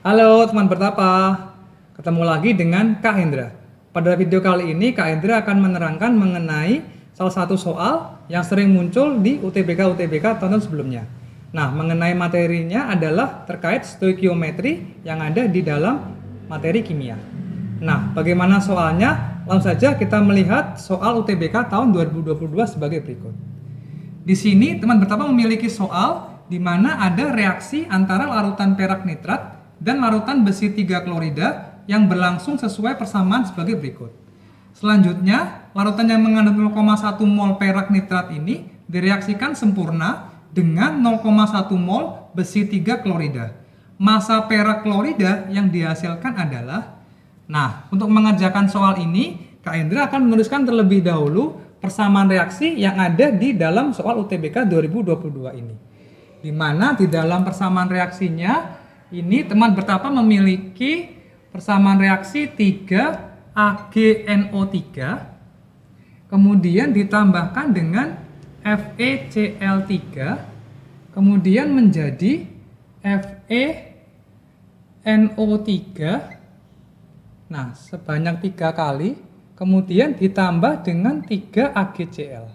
Halo teman bertapa, ketemu lagi dengan Kak Hendra. Pada video kali ini Kak Hendra akan menerangkan mengenai salah satu soal yang sering muncul di UTBK tahun sebelumnya. Nah, mengenai materinya adalah terkait stoikiometri yang ada di dalam materi kimia. Nah, bagaimana soalnya? Langsung saja kita melihat soal UTBK tahun 2022 sebagai berikut. Di sini teman bertapa memiliki soal di mana ada reaksi antara larutan perak nitrat dan larutan besi 3 klorida yang berlangsung sesuai persamaan sebagai berikut. Selanjutnya, larutan yang mengandung 0,1 mol perak nitrat ini direaksikan sempurna dengan 0,1 mol besi 3 klorida. Massa perak klorida yang dihasilkan adalah, nah, untuk mengerjakan soal ini, Kak Hendra akan menuliskan terlebih dahulu persamaan reaksi yang ada di dalam soal UTBK 2022 ini. Di mana di dalam persamaan reaksinya, ini teman bertapa memiliki persamaan reaksi 3AgNO3 kemudian ditambahkan dengan FeCl3 kemudian menjadi FeNO3. Nah, sebanyak 3 kali kemudian ditambah dengan 3AgCl.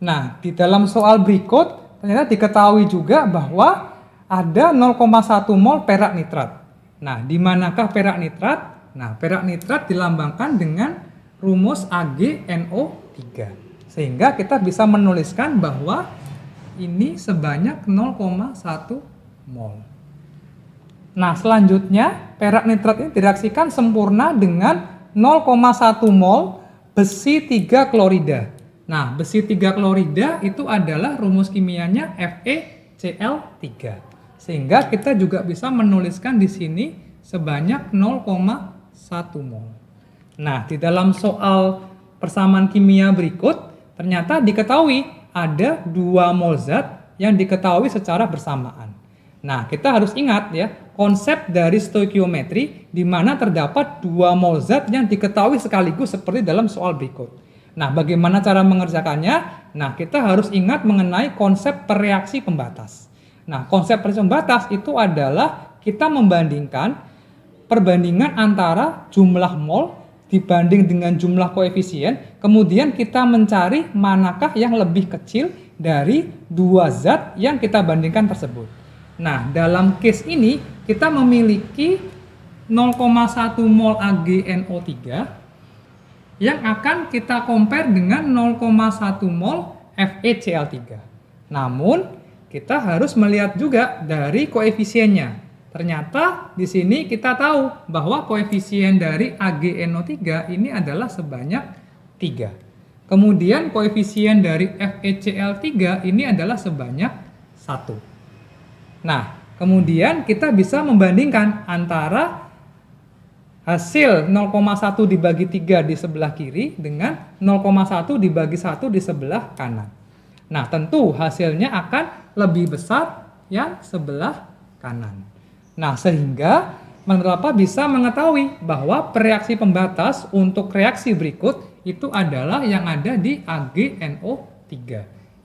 Nah, di dalam soal berikut ternyata diketahui juga bahwa ada 0,1 mol perak nitrat. Nah, di manakah perak nitrat? Nah, perak nitrat dilambangkan dengan rumus AgNO3. Sehingga kita bisa menuliskan bahwa ini sebanyak 0,1 mol. Nah, selanjutnya perak nitrat ini direaksikan sempurna dengan 0,1 mol besi 3 klorida. Nah, besi 3 klorida itu adalah rumus kimianya FeCl3. Sehingga kita juga bisa menuliskan di sini sebanyak 0,1 mol. Nah, di dalam soal persamaan kimia berikut, ternyata diketahui ada 2 mol zat yang diketahui secara bersamaan. Nah, kita harus ingat ya, konsep dari stoikiometri di mana terdapat 2 mol zat yang diketahui sekaligus seperti dalam soal berikut. Nah, bagaimana cara mengerjakannya? Nah, kita harus ingat mengenai konsep pereaksi pembatas. Nah, konsep pereaksi pembatas itu adalah kita membandingkan perbandingan antara jumlah mol dibanding dengan jumlah koefisien, kemudian kita mencari manakah yang lebih kecil dari 2 zat yang kita bandingkan tersebut. Nah, dalam case ini kita memiliki 0,1 mol AgNO3 yang akan kita compare dengan 0,1 mol FeCl3. Namun, kita harus melihat juga dari koefisiennya. Ternyata di sini kita tahu bahwa koefisien dari AgNO3 ini adalah sebanyak 3. Kemudian koefisien dari FeCl3 ini adalah sebanyak 1. Nah, kemudian kita bisa membandingkan antara hasil 0,1 dibagi 3 di sebelah kiri dengan 0,1 dibagi 1 di sebelah kanan. Nah, tentu hasilnya akan lebih besar yang sebelah kanan. Nah, sehingga menerapa bisa mengetahui bahwa pereaksi pembatas untuk reaksi berikut itu adalah yang ada di AgNO3.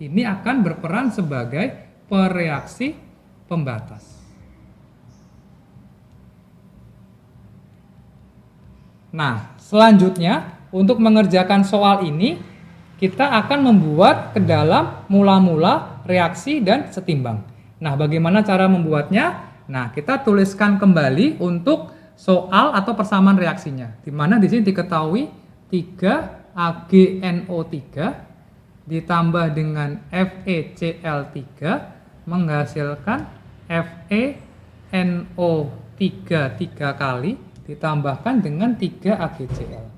Ini akan berperan sebagai pereaksi pembatas. Nah, selanjutnya untuk mengerjakan soal ini kita akan membuat ke dalam mula-mula reaksi dan setimbang. Nah, bagaimana cara membuatnya? Nah, kita tuliskan kembali untuk soal atau persamaan reaksinya. Di mana di sini diketahui 3AgNO3 ditambah dengan FeCl3 menghasilkan FeNO3 3 kali ditambahkan dengan 3AgCl.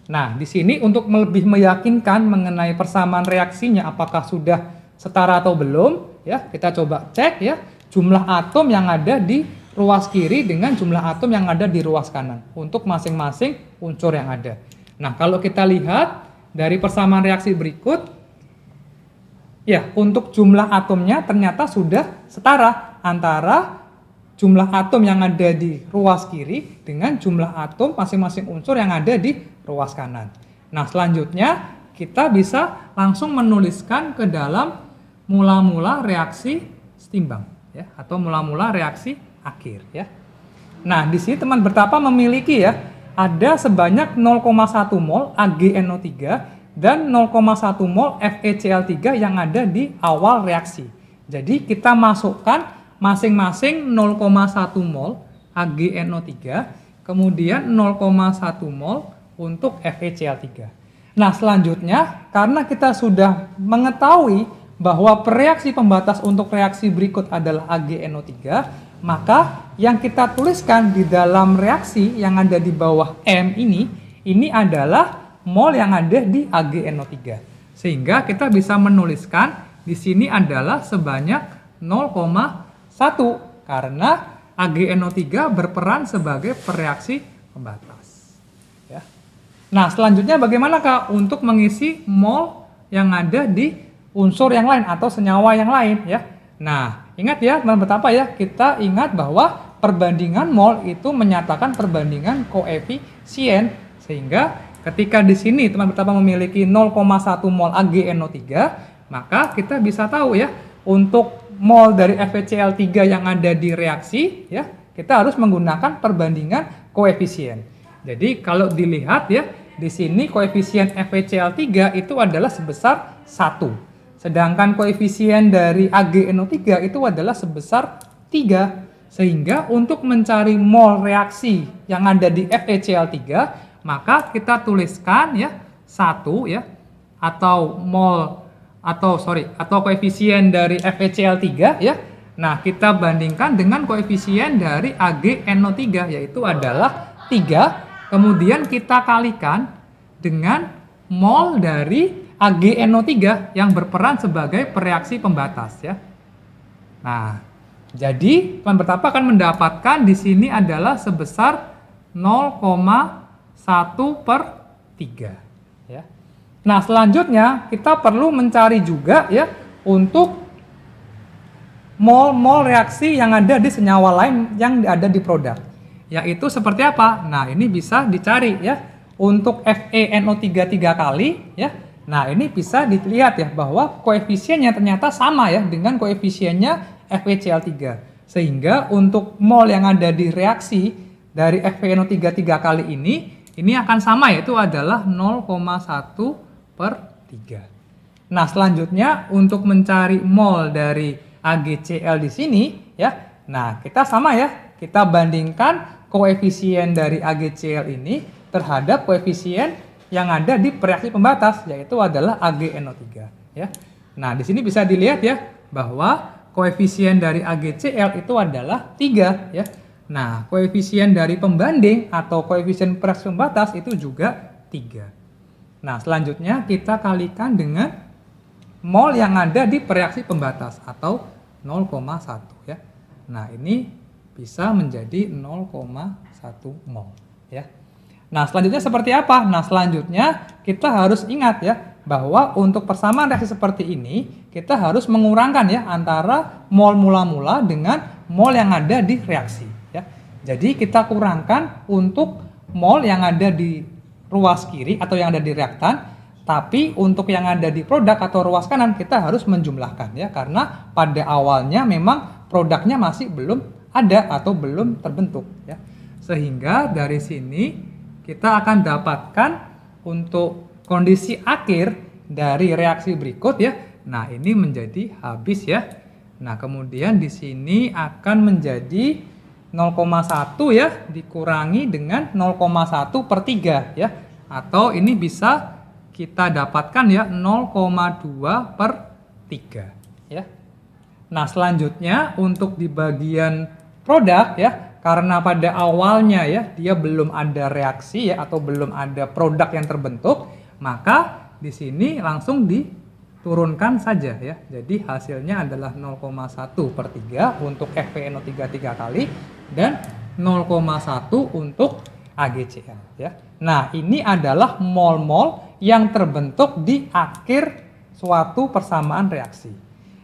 Nah, di sini untuk lebih meyakinkan mengenai persamaan reaksinya apakah sudah setara atau belum, ya, kita coba cek ya jumlah atom yang ada di ruas kiri dengan jumlah atom yang ada di ruas kanan untuk masing-masing unsur yang ada. Nah, kalau kita lihat dari persamaan reaksi berikut, ya, untuk jumlah atomnya ternyata sudah setara antara jumlah atom yang ada di ruas kiri dengan jumlah atom masing-masing unsur yang ada di ruas kanan. Nah, selanjutnya kita bisa langsung menuliskan ke dalam mula-mula reaksi setimbang. ya, atau mula-mula reaksi akhir ya. Nah, di sini teman bertapa memiliki ya ada sebanyak 0,1 mol AgNO3 dan 0,1 mol FeCl3 yang ada di awal reaksi. Jadi kita masukkan masing-masing 0,1 mol AgNO3, kemudian 0,1 mol untuk FeCl3. Nah, selanjutnya karena kita sudah mengetahui bahwa reaksi pembatas untuk reaksi berikut adalah AgNO3, maka yang kita tuliskan di dalam reaksi yang ada di bawah M ini adalah mol yang ada di AgNO3. Sehingga kita bisa menuliskan di sini adalah sebanyak 0,1 karena AgNO3 berperan sebagai pereaksi pembatas. Ya. Nah, selanjutnya bagaimana Kak untuk mengisi mol yang ada di unsur yang lain atau senyawa yang lain ya. Nah, ingat ya teman betapa ya, kita ingat bahwa perbandingan mol itu menyatakan perbandingan koefisien, sehingga ketika di sini teman betapa memiliki 0,1 mol AgNO3, maka kita bisa tahu ya untuk mol dari FeCl3 yang ada di reaksi ya, kita harus menggunakan perbandingan koefisien. Jadi kalau dilihat ya, di sini koefisien FeCl3 itu adalah sebesar 1. Sedangkan koefisien dari AgNO3 itu adalah sebesar 3. Sehingga untuk mencari mol reaksi yang ada di FeCl3, maka kita tuliskan ya 1 ya, atau koefisien dari FeCl3 ya. Nah, kita bandingkan dengan koefisien dari AgNO3 yaitu adalah 3, kemudian kita kalikan dengan mol dari AgNO3 yang berperan sebagai pereaksi pembatas ya. Nah, jadi teman betapa akan mendapatkan di sini adalah sebesar 0,1/3 ya. Nah, selanjutnya kita perlu mencari juga ya untuk mol-mol reaksi yang ada di senyawa lain yang ada di produk. Yaitu seperti apa? Nah, ini bisa dicari ya. Untuk FeNO3 3 kali ya. Nah, ini bisa dilihat ya bahwa koefisiennya ternyata sama ya dengan koefisiennya FeCl3. Sehingga untuk mol yang ada di reaksi dari FeNO3 3 kali ini akan sama yaitu adalah 0,1/3. Nah, selanjutnya untuk mencari mol dari AgCl di sini ya. Nah, kita sama ya. Kita bandingkan koefisien dari AgCl ini terhadap koefisien yang ada di reaksi pembatas yaitu adalah AgNO3 ya. Nah, di sini bisa dilihat ya bahwa koefisien dari AgCl itu adalah 3 ya. Nah, koefisien dari pembanding atau koefisien reaksi pembatas itu juga 3. Nah, selanjutnya kita kalikan dengan mol yang ada di reaksi pembatas atau 0,1 ya. Nah, ini bisa menjadi 0,1 mol ya. Nah, selanjutnya seperti apa? Nah, selanjutnya kita harus ingat ya bahwa untuk persamaan reaksi seperti ini kita harus mengurangkan ya antara mol mula-mula dengan mol yang ada di reaksi ya. Jadi kita kurangkan untuk mol yang ada di ruas kiri atau yang ada di reaktan, tapi untuk yang ada di produk atau ruas kanan kita harus menjumlahkan ya, karena pada awalnya memang produknya masih belum ada atau belum terbentuk ya. Sehingga dari sini kita akan dapatkan untuk kondisi akhir dari reaksi berikut ya. Nah, ini menjadi habis ya. Nah, kemudian di sini akan menjadi 0,1 ya dikurangi dengan 0,1/3 ya. Atau ini bisa kita dapatkan ya 0,2/3 ya. Nah, selanjutnya untuk di bagian produk ya, karena pada awalnya ya dia belum ada reaksi ya atau belum ada produk yang terbentuk, maka di sini langsung diturunkan saja ya. Jadi hasilnya adalah 0,1/3 untuk FeNO3 3 kali dan 0,1 untuk AgCl ya. Nah, ini adalah mol-mol yang terbentuk di akhir suatu persamaan reaksi.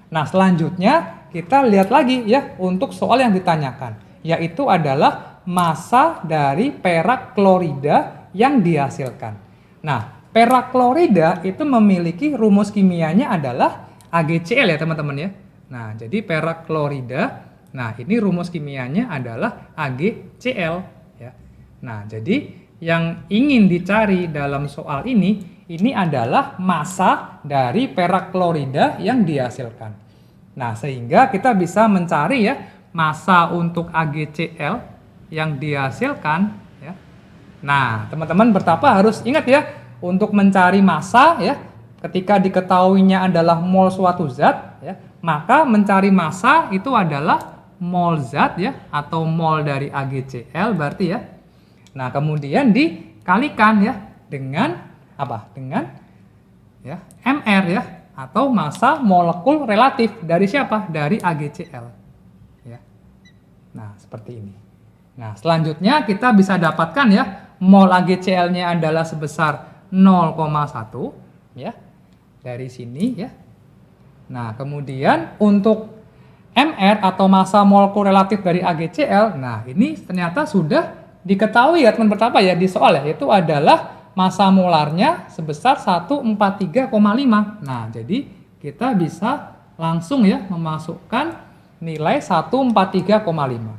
Nah, selanjutnya kita lihat lagi ya untuk soal yang ditanyakan, yaitu adalah massa dari perak klorida yang dihasilkan. Nah, perak klorida itu memiliki rumus kimianya adalah AgCl ya teman-teman ya. Nah, jadi perak klorida, nah ini rumus kimianya adalah AgCl ya. Nah, jadi yang ingin dicari dalam soal ini adalah massa dari perak klorida yang dihasilkan. Nah, sehingga kita bisa mencari ya massa untuk AgCl yang dihasilkan ya. Nah, teman-teman betapa harus ingat ya untuk mencari massa ya, ketika diketahuinya adalah mol suatu zat ya, maka mencari massa itu adalah mol zat ya atau mol dari AgCl berarti ya. Nah, kemudian dikalikan ya dengan apa? Dengan ya Mr ya atau massa molekul relatif dari siapa? Dari AgCl. Ya. Nah, seperti ini. Nah, selanjutnya kita bisa dapatkan ya mol AgCl-nya adalah sebesar 0,1 ya. Dari sini ya. Nah, kemudian untuk Mr atau massa molekul relatif dari AgCl, nah ini ternyata sudah diketahui ya teman pertama ya di soal ya, itu adalah massa molarnya sebesar 143,5. Nah, jadi kita bisa langsung ya memasukkan nilai 143,5.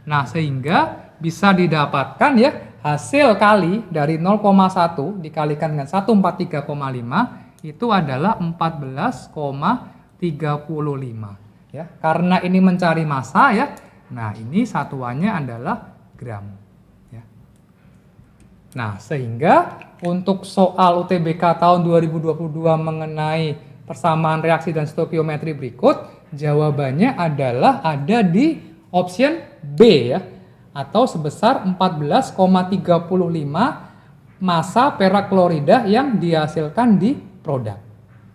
Nah, sehingga bisa didapatkan ya hasil kali dari 0,1 dikalikan dengan 143,5 itu adalah 14,35 ya. Karena ini mencari massa ya. Nah, ini satuannya adalah gram ya. Nah, sehingga untuk soal UTBK tahun 2022 mengenai persamaan reaksi dan stoikiometri berikut, jawabannya adalah ada di option B ya, atau sebesar 14,35 massa perak klorida yang dihasilkan di produk.